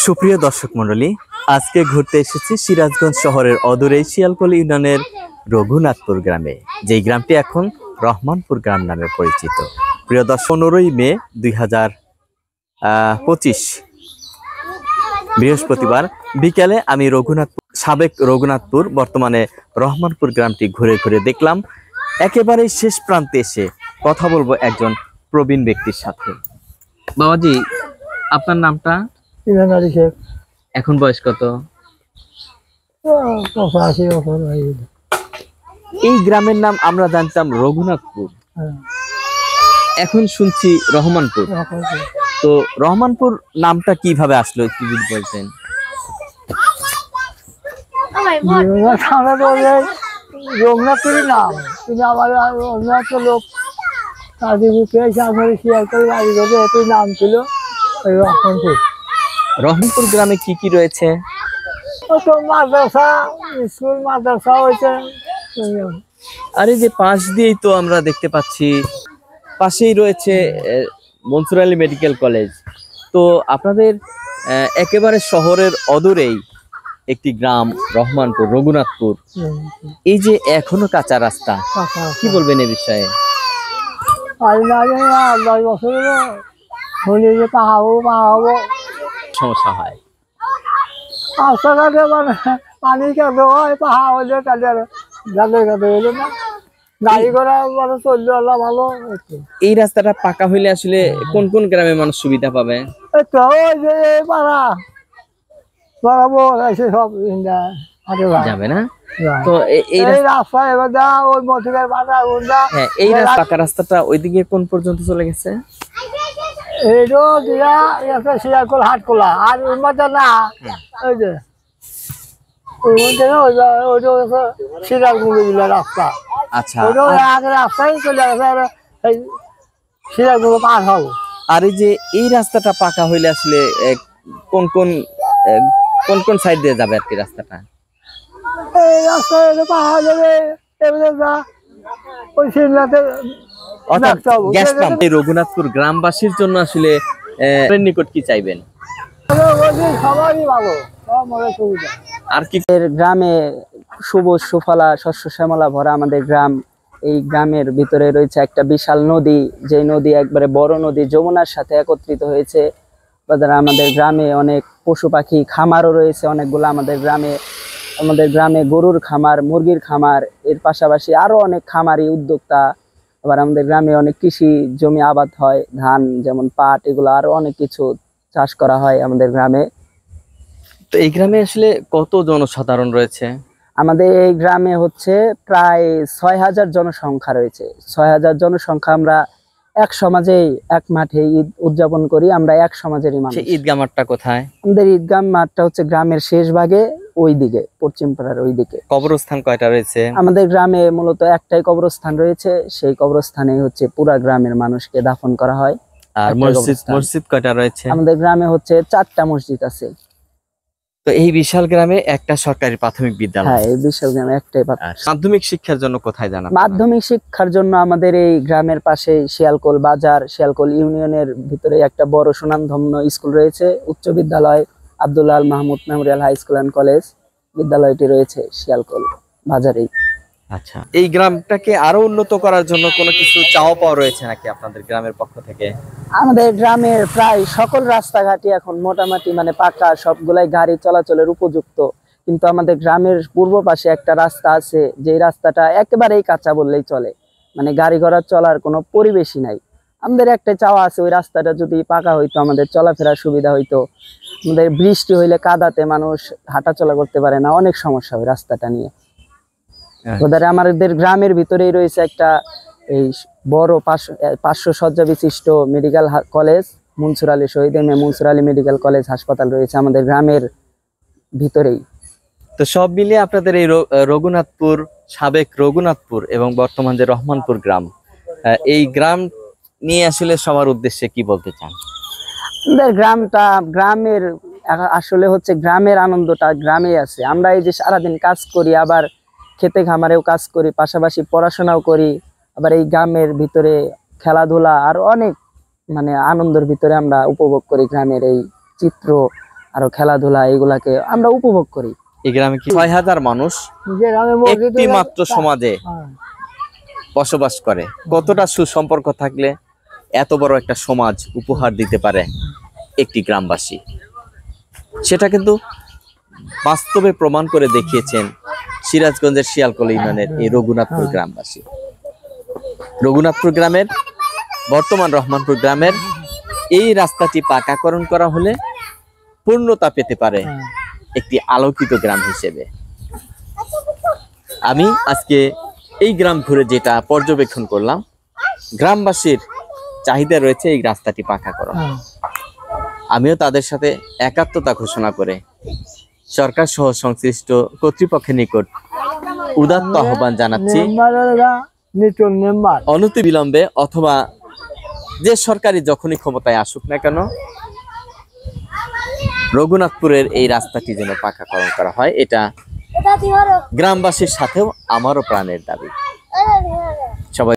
সুপ্রিয় দর্শক মণ্ডলী, আজকে ঘুরতে এসেছি সিরাজগঞ্জ শহরের অদূরে শিয়ালকোল ইউনিয়নের রঘুনাথপুর গ্রামে, যেই গ্রামটি এখন রহমানপুর গ্রাম নামে পরিচিত। প্রিয় দর্শক, 15ই মে 2025 বৃহস্পতিবার বিকেলে আমি সাবেক রঘুনাথপুর বর্তমানে রহমানপুর গ্রামটি ঘুরে ঘুরে দেখলাম। একেবারেই শেষ প্রান্তে এসে কথা বলবো একজন প্রবীণ ব্যক্তির সাথে। বাবাজি, আপনার নামটা? এখন বয়স কত? এই গ্রামের নাম আমরা জানতাম রঘুনাথপুর, এখন শুনছি রহমানপুর। তো রহমানপুর নামটা কিভাবে আসলো একটু যদি বলতেন। রঘুনাথপুরের নাম কিন্তু আমার অন্য লোক নাম ছিল রহমানপুর। রহমানপুর গ্রামে কি কি রয়েছে? তো মাদ্রাসা, স্কুল, মাদ্রাসা হয়েছে। আর এই যে পাশ দিয়েই তো আমরা দেখতে পাচ্ছি, পাশেই রয়েছে মনসুর আলী মেডিকেল কলেজ। তো আপনাদের একেবারে শহরের অদূরেই একটি গ্রাম রহমানপুর, রঘুনাথপুর। এই যে এখনো কাঁচা রাস্তা, কি বলবেন এ বিষয়ে? সমস্যা হয় রাস্তাঘাটে, মানে পানি কাঁদে হয়, পাহাড় হলে কাঁদে গাঁদে গাঁদে হইলে না, গাড়ি ঘোড়া মানে চললে আল্লাহ ভালো। এই রাস্তাটা পাকা হইলে আসলে কোন কোন গ্রামের মানুষ সুবিধা পাবে? তো ওই যে পাড়া বরাবো এসে সব যাবে না। তো এই রাস্তা এবার যা ওই মতিকার বাজার ওটা, হ্যাঁ, এই পাকা রাস্তাটা ওইদিকে কোন পর্যন্ত চলে গেছে? এইটো দিয়া একটা শিয়ালকোল হাটখোলা, আর ওই মধ্যে না ওই যে ওই মধ্যে ওইটা শিয়ালকোল রাস্তা। আচ্ছা, আগে রাস্তায় চলে গেছে, শিয়ালকোল পার হবো। আর এই যে এই রাস্তাটা পাকা হইলে আসলে কোন কোন কোন কোন সাইড দিয়ে যাবে আর কি রাস্তাটা? এই রাস্তায় পাহাড় যাবে, এবারে যা ওই সিমলাতে এই রঘুনাথপুর গ্রামবাসীর জন্য আসলে নিকট কি চাইবেন? সবারই ভালো, সব মনে সুবিধা। আর কি গ্রামে সবুজ সুফলা শস্য শ্যামলা ভরা আমাদের গ্রাম। এই গ্রামের ভিতরে রয়েছে একটা বিশাল নদী, যে নদী একবারে বড় নদী যমুনার সাথে একত্রিত হয়েছে। আমাদের গ্রামে অনেক পশু পাখি খামারও রয়েছে অনেকগুলো। আমাদের গ্রামে গরুর খামার, মুরগির খামার, এর পাশাপাশি আরো অনেক খামারি উদ্যোক্তা। আবার আমাদের গ্রামে অনেক কৃষি জমি আবাদ হয়, ধান যেমন পাট, এগুলো আরো অনেক কিছু চাষ করা হয় আমাদের গ্রামে। তো এই গ্রামে আসলে কত জনসাধারণ রয়েছে? আমাদের এই গ্রামে হচ্ছে প্রায় 6000 জনসংখ্যা রয়েছে। 6000 জনসংখ্যা। আমরা এক সমাজেই এক মাঠে ঈদ উদযাপন করি। আমরা এক সমাজেরই মানুষ। ঈদগাহ মাঠটা কোথায়? আমাদের ঈদগাহ মাঠটা হচ্ছে গ্রামের শেষ ভাগে, ওই দিকে, পশ্চিম পাড়ার ওই দিকে। কবরস্থান কয়টা রয়েছে? আমাদের গ্রামে মূলত একটাই কবরস্থান রয়েছে। সেই কবরস্থানে হচ্ছে পুরা গ্রামের মানুষকে দাফন করা হয়। আর মসজিদ কয়টা রয়েছে? আমাদের গ্রামে হচ্ছে 4টা মসজিদ আছে। তো এই বিশাল গ্রামে একটা সরকারি প্রাথমিক বিদ্যালয়? হ্যাঁ, এই বিশাল গ্রামে একটাই। মাধ্যমিক শিক্ষার জন্য কোথায় জানা? মাধ্যমিক শিক্ষার জন্য আমাদের এই গ্রামের পাশে শিয়ালকোল বাজার, শিয়ালকোল ইউনিয়নের ভিতরে একটা বড় সুনামধন্য স্কুল রয়েছে, উচ্চ বিদ্যালয় Abdul Al Mahmud memorial high school and college. বিদ্যালয়টি রয়েছে শিয়ালকোল বাজারেই। আচ্ছা, এই গ্রামটাকে আরো উন্নত করার জন্য কোনো কিছু চাওয়া পাওয়া রয়েছে নাকি আপনাদের গ্রামের পক্ষ থেকে? আমাদের গ্রামের প্রায় সকল রাস্তাঘাটই এখন মোটামুটি মানে পাকা, সবগুলাই গাড়ি চলাচলের উপযুক্ত। কিন্তু আমাদের গ্রামের পূর্ব পাশে একটা রাস্তা আছে, যে রাস্তাটা একেবারেই কাঁচা বললেই চলে, মানে গাড়ি ঘোড়া চলার কোনো পরিবেশই নাই। আমাদের একটা চাওয়া আছে, ওই রাস্তাটা যদি পাকা হইতো আমাদের চলাফেরার সুবিধা হইতো। আমাদের বৃষ্টি হইলে কাদাতে মানুষ হাঁটাচলা করতে পারে না, অনেক সমস্যা হয় রাস্তাটা নিয়ে। আমাদের গ্রামের ভিতরেই রয়েছে একটা এই বড় 500 শয্যা বিশিষ্ট মেডিকেল কলেজ, মনসুর আলী শহীদ মনসুর আলী মেডিকেল কলেজ হাসপাতাল রয়েছে আমাদের গ্রামের ভিতরেই। তো সব মিলিয়ে আপনাদের এই রঘুনাথপুর, সাবেক রঘুনাথপুর এবং বর্তমান যে রহমানপুর গ্রাম, এই গ্রাম নিয়ে আসলে সবার উদ্দেশ্যে কি বলতে চান? আমাদের গ্রামের আসলে হচ্ছে গ্রামের আনন্দটা গ্রামে আছে। আমরা এই যে সারাদিন কাজ করি, আবার খেতে খামারেও কাজ করি, পাশাপাশি পড়াশোনাও করি, আবার এই গ্রামের ভিতরে খেলাধুলা আর অনেক মানে আনন্দের ভিতরে আমরা উপভোগ করি গ্রামের এই চিত্র আরো খেলাধুলা এগুলাকে আমরা উপভোগ করি। এই গ্রামে কি 6,000 মানুষ গ্রামে মসজিদ একটি মাত্র সমাজে হ্যাঁ। বসবাস করে? কতটা সুসম্পর্ক থাকলে এত বড় একটা সমাজ উপহার দিতে পারে একটি গ্রামবাসী? সেটা কিন্তু বাস্তবে প্রমাণ করে দেখিয়েছেন সিরাজগঞ্জের শিয়ালকোল ইউনিয়নের এই রঘুনাথপুর গ্রামবাসী। রঘুনাথপুর গ্রামের, বর্তমান রহমানপুর গ্রামের এই রাস্তাটি পাকাকরণ করা হলে পূর্ণতা পেতে পারে একটি আলোকিত গ্রাম হিসেবে। আমি আজকে এই গ্রাম ঘুরে যেটা পর্যবেক্ষণ করলাম, গ্রামবাসীর চাহিদা রয়েছে এই রাস্তাটি পাকাকরণ। আমিও তাদের সাথে একাত্মতা ঘোষণা করে সরকার সহ সংশ্লিষ্ট কর্তৃপক্ষের নিকট উদাত্ত আহ্বান জানাচ্ছি, অনতি বিলম্বে অথবা যে সরকারি যখনই ক্ষমতায় আসুক না কেন, রঘুনাথপুরের এই রাস্তাটি যেন পাকাকরণ করা হয়। এটা গ্রামবাসীর সাথেও আমারও প্রাণের দাবি। সবাই